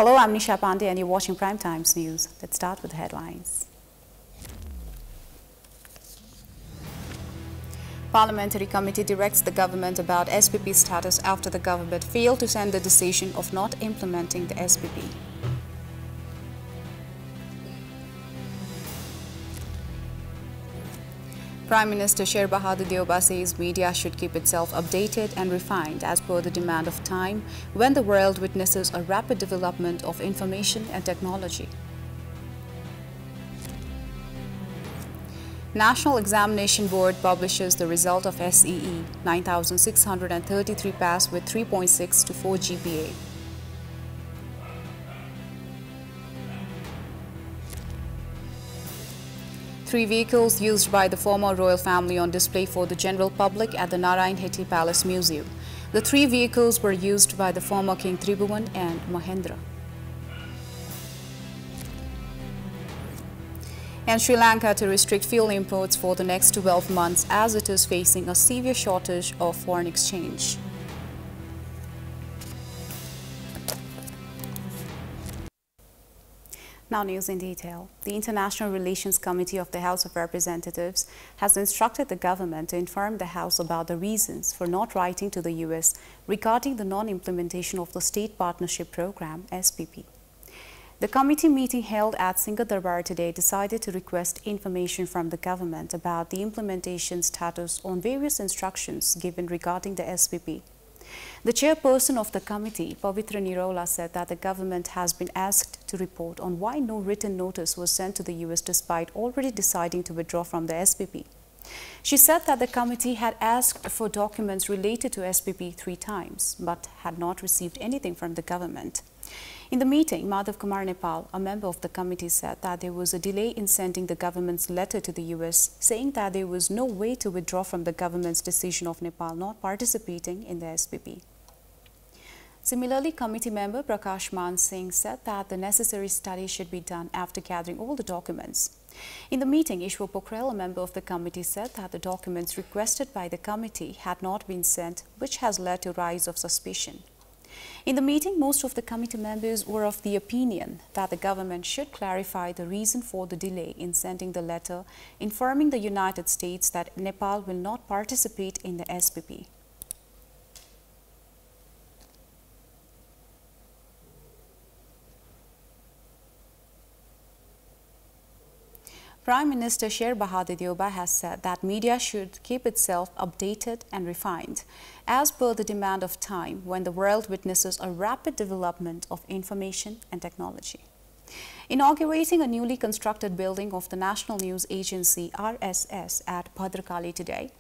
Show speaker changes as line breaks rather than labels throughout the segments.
Hello, I'm NishaPandey and you're watching Prime Times News. Let's start with the headlines. Parliamentary committee directs the government about SPP status after the government failed to send the decision of not implementing the SPP. Prime Minister Shrawan says media should keep itself updated and refined as per the demand of time when the world witnesses a rapid development of information and technology. National Examination Board publishes the result of SEE. 9,633 passed with 3.6 to 4 GPA. Three vehicles used by the former royal family on display for the general public at the PrimeHD Palace Museum. The three vehicles were used by the former King Tribhuvan and Mahendra. And Sri Lanka to restrict fuel imports for the next 12 months as it is facing a severe shortage of foreign exchange. Now news in detail. The International Relations Committee of the House of Representatives has instructed the government to inform the House about the reasons for not writing to the US regarding the non-implementation of the State Partnership Program, SPP. The committee meeting held at Singadarbar today decided to request information from the government about the implementation status on various instructions given regarding the SPP. The chairperson of the committee, Pvt, said that the government has been asked to report on why no written notice was sent to the US despite already deciding to withdraw from the SPP. She said that the committee had asked for documents related to SPP 3 times, but had not received anything from the government. In the meeting, Madhav Kumar Nepal, a member of the committee, said that there was a delay in sending the government's letter to the US, saying that there was no way to withdraw from the government's decision of Nepal not participating in the SPP. Similarly, committee member Prakash Man Singh said that the necessary study should be done after gathering all the documents. In the meeting, Ishwar Pokhrel, a member of the committee, said that the documents requested by the committee had not been sent, which has led to a rise of suspicion. In the meeting, most of the committee members were of the opinion that the government should clarify the reason for the delay in sending the letter informing the United States that Nepal will not participate in the SPP. Prime Minister Shrawan has said that media should keep itself updated and refined as per the demand of time when the world witnesses a rapid development of information and technology. Inaugurating a newly constructed building of the National News Agency RSS at Bhadrakali today,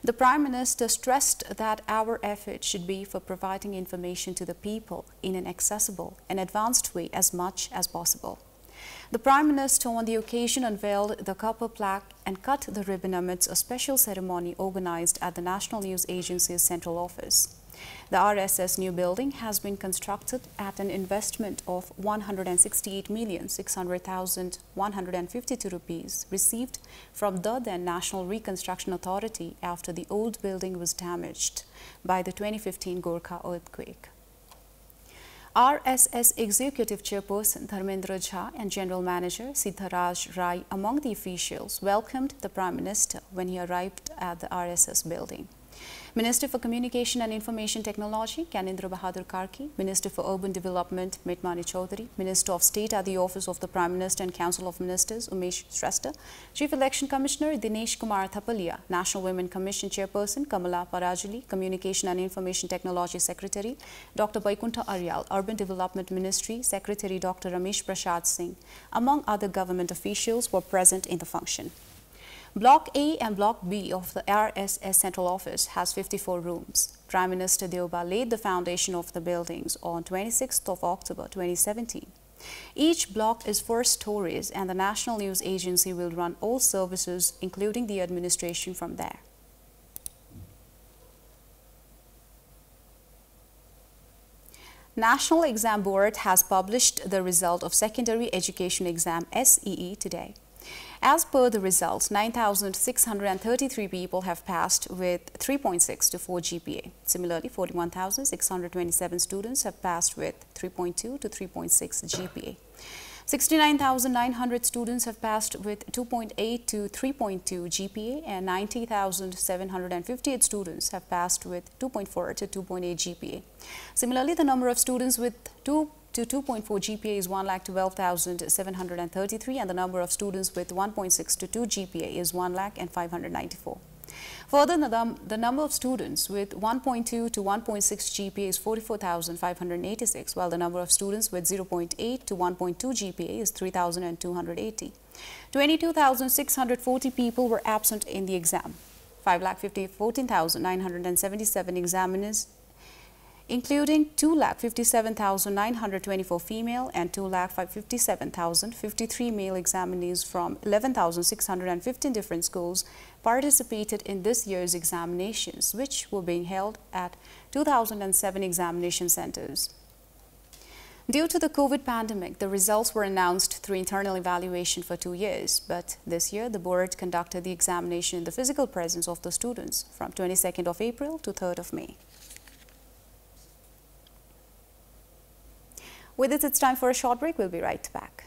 the Prime Minister stressed that our effort should be for providing information to the people in an accessible and advanced way as much as possible. The Prime Minister on the occasion unveiled the copper plaque and cut the ribbon amidst a special ceremony organized at the National News Agency's central office. The RSS new building has been constructed at an investment of 168,600,152 rupees received from the then National Reconstruction Authority after the old building was damaged by the 2015 Gorkha earthquake. RSS Executive Chairperson Dharmendra Jha and General Manager Siddharaj Rai among the officials welcomed the Prime Minister when he arrived at the RSS building. Minister for Communication and Information Technology, Gyanendra Bahadur Karki, Minister for Urban Development, Mitmani Chaudhary, Minister of State at the Office of the Prime Minister and Council of Ministers, Umesh Shrestha, Chief Election Commissioner Dinesh Kumar Thapalia, National Women Commission Chairperson Kamala Parajuli, Communication and Information Technology Secretary Dr. Vaikuntha Aryal, Urban Development Ministry Secretary Dr. Ramesh Prasad Singh, among other government officials, were present in the function. Block A and Block B of the RSS Central Office has 54 rooms. Prime Minister Deoba laid the foundation of the buildings on 26th of October 2017. Each block is 4 stories and the National News Agency will run all services, including the administration, from there. National Exam Board has published the result of Secondary Education Exam SEE today. As per the results, 9,633 people have passed with 3.6 to 4 GPA. Similarly, 41,627 students have passed with 3.2 to 3.6 GPA. 69,900 students have passed with 2.8 to 3.2 GPA, and 90,758 students have passed with 2.4 to 2.8 GPA. Similarly, the number of students with 2 to 2.4 GPA is 1,12,733, and the number of students with 1.6 to 2 GPA is 1,05,594. Further, the number of students with 1.2 to 1.6 GPA is 44,586, while the number of students with 0.8 to 1.2 GPA is 3,280. 22,640 people were absent in the exam. 5,14,977 examiners, including 2,57,924 female and 2,57,053 male examinees from 11,615 different schools participated in this year's examinations, which were being held at 2,007 examination centers. Due to the COVID pandemic, the results were announced through internal evaluation for 2 years, but this year the board conducted the examination in the physical presence of the students from 22nd of April to 3rd of May. With this, it's time for a short break. We'll be right back.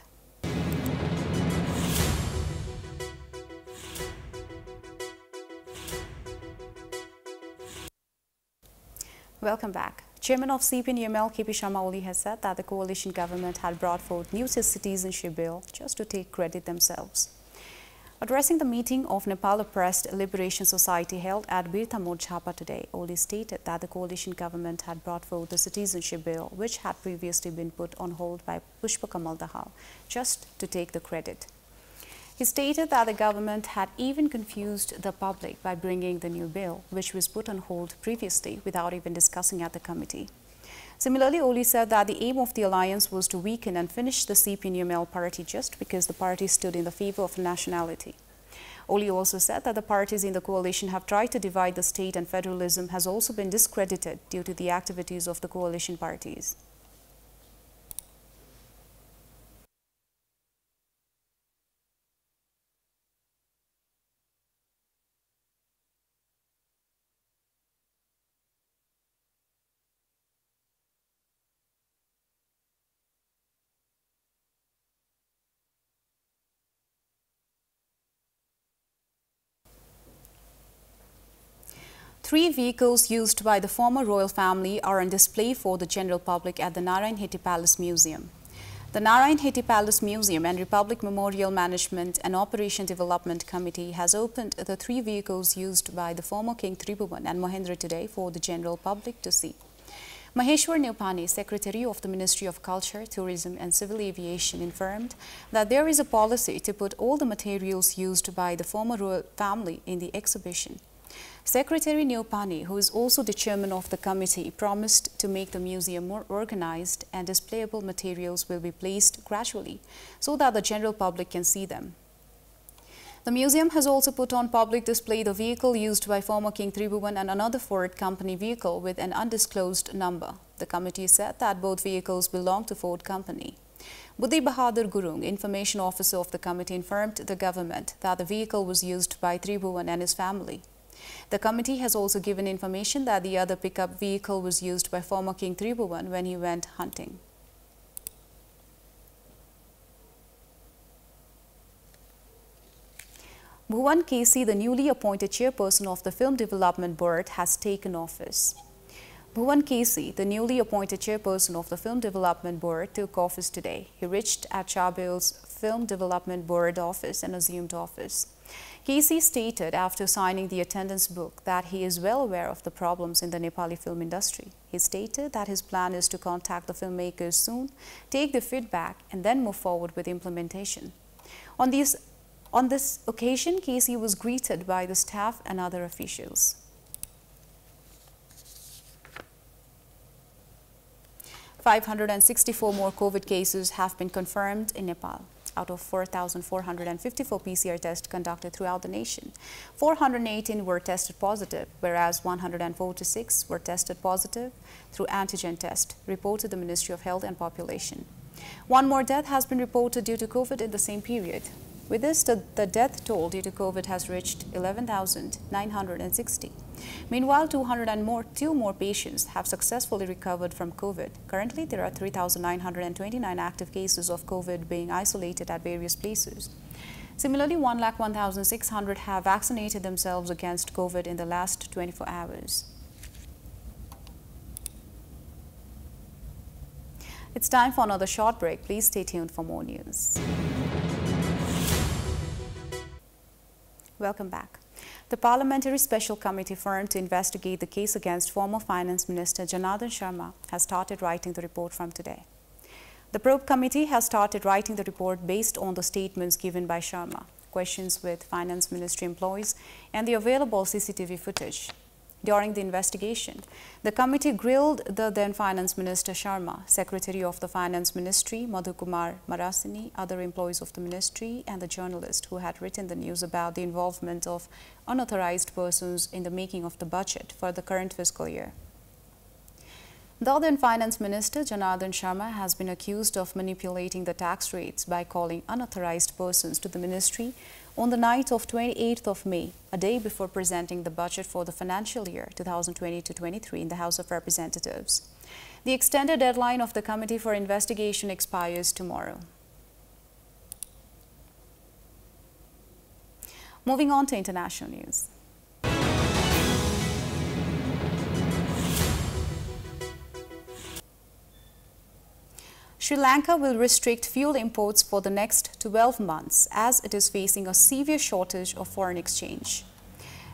Welcome back. Chairman of CPNUML, KP Sharma Oli, has said that the coalition government had brought forth new citizenship bill just to take credit themselves. Addressing the meeting of Nepal Oppressed Liberation Society held at Birtha Mod Jhapa today, Oli stated that the coalition government had brought forth the citizenship bill, which had previously been put on hold by Pushpa Kamal Dahal, just to take the credit. He stated that the government had even confused the public by bringing the new bill, which was put on hold previously without even discussing at the committee. Similarly, Oli said that the aim of the alliance was to weaken and finish the CPNUML party just because the party stood in the favor of nationality. Oli also said that the parties in the coalition have tried to divide the state, and federalism has also been discredited due to the activities of the coalition parties. Three vehicles used by the former royal family are on display for the general public at the Narayan Hetty Palace Museum. The Narayan Hetty Palace Museum and Republic Memorial Management and Operation Development Committee has opened the three vehicles used by the former King Tribhuvan and Mahendra today for the general public to see. Maheshwar Neupane, Secretary of the Ministry of Culture, Tourism and Civil Aviation, informed that there is a policy to put all the materials used by the former royal family in the exhibition. Secretary Neupane, who is also the chairman of the committee, promised to make the museum more organized, and displayable materials will be placed gradually so that the general public can see them. The museum has also put on public display the vehicle used by former King Tribhuvan and another Ford company vehicle with an undisclosed number. The committee said that both vehicles belong to Ford company. Buddhi Bahadur Gurung, information officer of the committee, informed the government that the vehicle was used by Tribhuvan and his family. The committee has also given information that the other pickup vehicle was used by former King Tribhuvan when he went hunting. Bhuvan Kesi, the newly appointed chairperson of the Film Development Board, has taken office. Bhuvan Kesi, the newly appointed chairperson of the Film Development Board, took office today. He reached at Chabil's Film Development Board office and assumed office. Kesi stated after signing the attendance book that he is well aware of the problems in the Nepali film industry. He stated that his plan is to contact the filmmakers soon, take the feedback, and then move forward with implementation. On this occasion, Kesi was greeted by the staff and other officials. 564 more COVID cases have been confirmed in Nepal. Out of 4,454 PCR tests conducted throughout the nation, 418 were tested positive, whereas 146 were tested positive through antigen test, reported the Ministry of Health and Population. One more death has been reported due to COVID in the same period. With this, the death toll due to COVID has reached 11,960. Meanwhile, 202 more patients have successfully recovered from COVID. Currently, there are 3,929 active cases of COVID being isolated at various places. Similarly, 1,01,600 have vaccinated themselves against COVID in the last 24 hours. It's time for another short break. Please stay tuned for more news. Welcome back. The Parliamentary Special Committee formed to investigate the case against former Finance Minister Janardhan Sharma has started writing the report from today. The probe committee has started writing the report based on the statements given by Sharma, questions with Finance Ministry employees, and the available CCTV footage. During the investigation, the committee grilled the then Finance Minister Sharma, Secretary of the Finance Ministry Madhukumar Marasini, other employees of the ministry, and the journalist who had written the news about the involvement of unauthorized persons in the making of the budget for the current fiscal year. The then Finance Minister Janardhan Sharma has been accused of manipulating the tax rates by calling unauthorized persons to the ministry on the night of 28th of May, a day before presenting the budget for the financial year 2020-23 in the House of Representatives. The extended deadline of the committee for investigation expires tomorrow. Moving on to international news. Sri Lanka will restrict fuel imports for the next 12 months as it is facing a severe shortage of foreign exchange.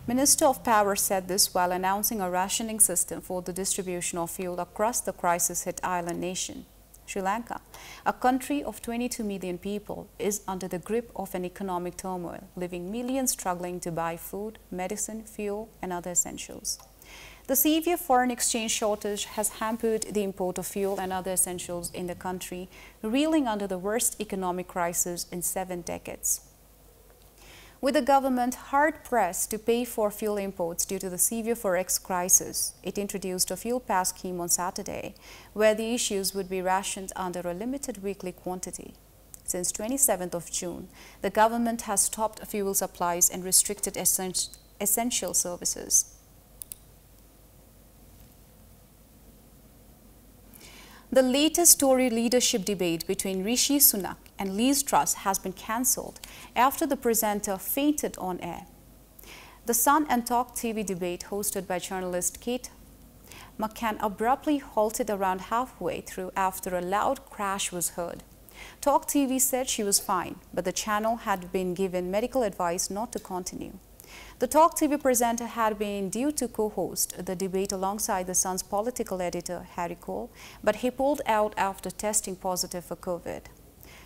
Minister of Power said this while announcing a rationing system for the distribution of fuel across the crisis-hit island nation. Sri Lanka, a country of 22 million people, is under the grip of an economic turmoil, leaving millions struggling to buy food, medicine, fuel, and other essentials. The severe foreign exchange shortage has hampered the import of fuel and other essentials in the country, reeling under the worst economic crisis in 7 decades. With the government hard-pressed to pay for fuel imports due to the severe forex crisis, it introduced a fuel pass scheme on Saturday, where the issues would be rationed under a limited weekly quantity. Since 27th of June, the government has stopped fuel supplies and restricted essential services. The latest Tory leadership debate between Rishi Sunak and Liz Truss has been cancelled after the presenter fainted on air. The Sun and Talk TV debate hosted by journalist Kate McCann abruptly halted around halfway through after a loud crash was heard. Talk TV said she was fine, but the channel had been given medical advice not to continue. The Talk TV presenter had been due to co-host the debate alongside the Sun's political editor, Harry Cole, but he pulled out after testing positive for COVID.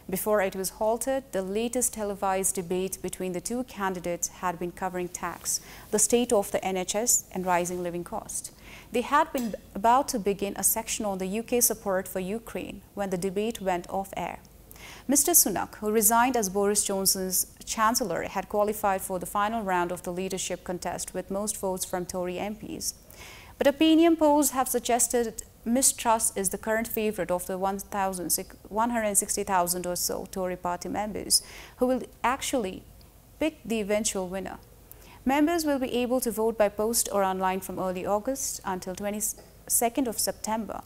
Before it was halted, the latest televised debate between the two candidates had been covering tax, the state of the NHS, and rising living costs. They had been about to begin a section on the UK support for Ukraine when the debate went off air. Mr. Sunak, who resigned as Boris Johnson's Chancellor, had qualified for the final round of the leadership contest with most votes from Tory MPs. But opinion polls have suggested Ms. Truss is the current favourite of the 160,000 or so Tory party members, who will actually pick the eventual winner. Members will be able to vote by post or online from early August until 22nd of September.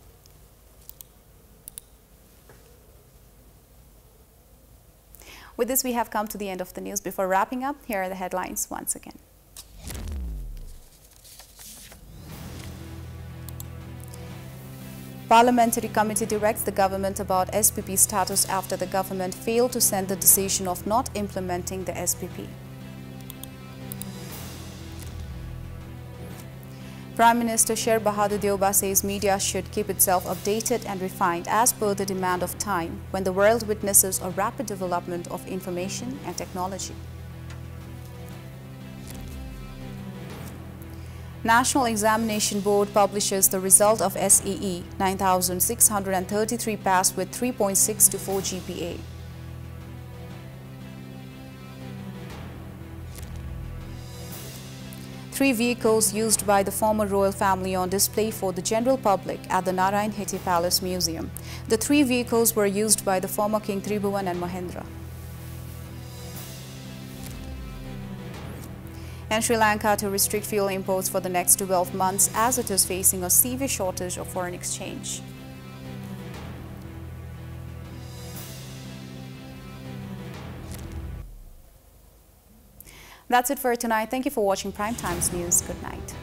With this, we have come to the end of the news. Before wrapping up, here are the headlines once again. Parliamentary committee directs the government about SPP status after the government failed to send the decision of not implementing the SPP. Prime Minister Sher Bahadur Deuba says media should keep itself updated and refined as per the demand of time when the world witnesses a rapid development of information and technology. National Examination Board publishes the result of SEE 9,633 passed with 3.624 GPA. Three vehicles used by the former royal family on display for the general public at the Narayan Heti Palace Museum. The three vehicles were used by the former King Tribhuvan and Mahendra. And Sri Lanka to restrict fuel imports for the next 12 months as it is facing a severe shortage of foreign exchange. That's it for tonight. Thank you for watching Prime Times News. Good night.